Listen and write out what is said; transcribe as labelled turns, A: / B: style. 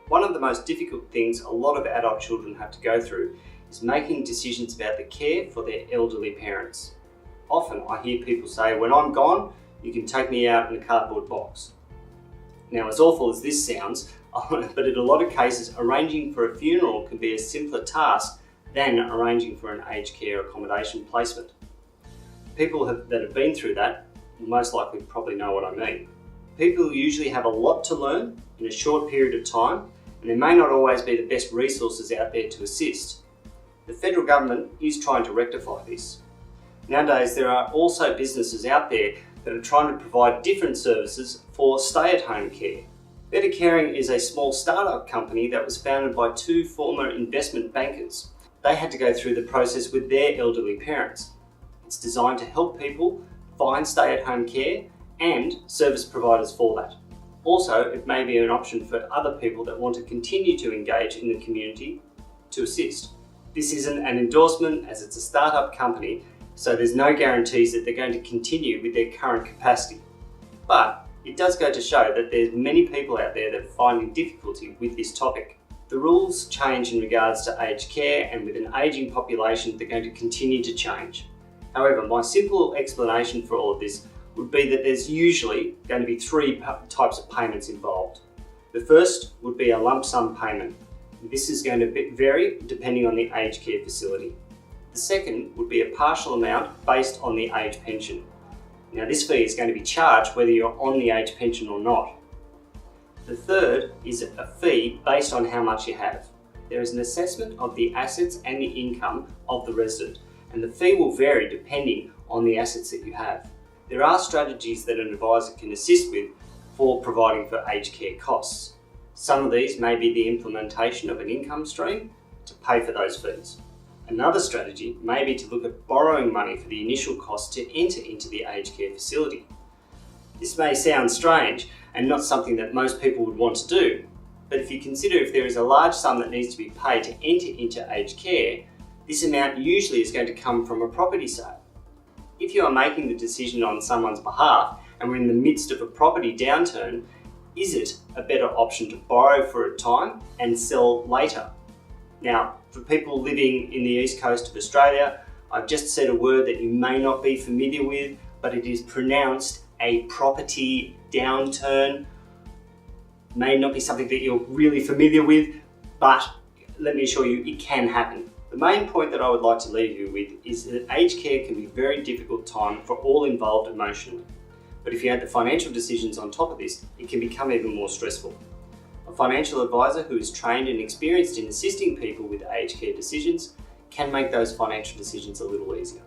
A: One of the most difficult things a lot of adult children have to go through is making decisions about the care for their elderly parents. Often I hear people say, when I'm gone, you can take me out in a cardboard box. Now, as awful as this sounds, but in a lot of cases, arranging for a funeral can be a simpler task than arranging for an aged care accommodation placement. People that have been through that will most likely probably know what I mean. People usually have a lot to learn in a short period of time, and there may not always be the best resources out there to assist. The federal government is trying to rectify this. Nowadays, there are also businesses out there that are trying to provide different services for stay-at-home care. Better Caring is a small startup company that was founded by two former investment bankers. They had to go through the process with their elderly parents. It's designed to help people find stay-at-home care and service providers for that. Also, it may be an option for other people that want to continue to engage in the community to assist. This isn't an endorsement, as it's a startup company, so there's no guarantees that they're going to continue with their current capacity. But it does go to show that there's many people out there that are finding difficulty with this topic. The rules change in regards to aged care, and with an ageing population, they're going to continue to change. However, my simple explanation for all of this would be that there's usually going to be three types of payments involved. The first would be a lump sum payment. This is going to vary depending on the aged care facility. The second would be a partial amount based on the age pension. Now, this fee is going to be charged whether you're on the age pension or not. The third is a fee based on how much you have. There is an assessment of the assets and the income of the resident, and the fee will vary depending on the assets that you have. There are strategies that an advisor can assist with for providing for aged care costs. Some of these may be the implementation of an income stream to pay for those fees. Another strategy may be to look at borrowing money for the initial cost to enter into the aged care facility. This may sound strange and not something that most people would want to do, but if you consider if there is a large sum that needs to be paid to enter into aged care, this amount usually is going to come from a property sale. If you are making the decision on someone's behalf and we're in the midst of a property downturn, is it a better option to borrow for a time and sell later? Now, for people living in the east coast of Australia, I've just said a word that you may not be familiar with, but it is pronounced a property downturn. May not be something that you're really familiar with, but let me assure you, it can happen. The main point that I would like to leave you with is that aged care can be a very difficult time for all involved emotionally. But if you add the financial decisions on top of this, it can become even more stressful. A financial advisor who is trained and experienced in assisting people with aged care decisions can make those financial decisions a little easier.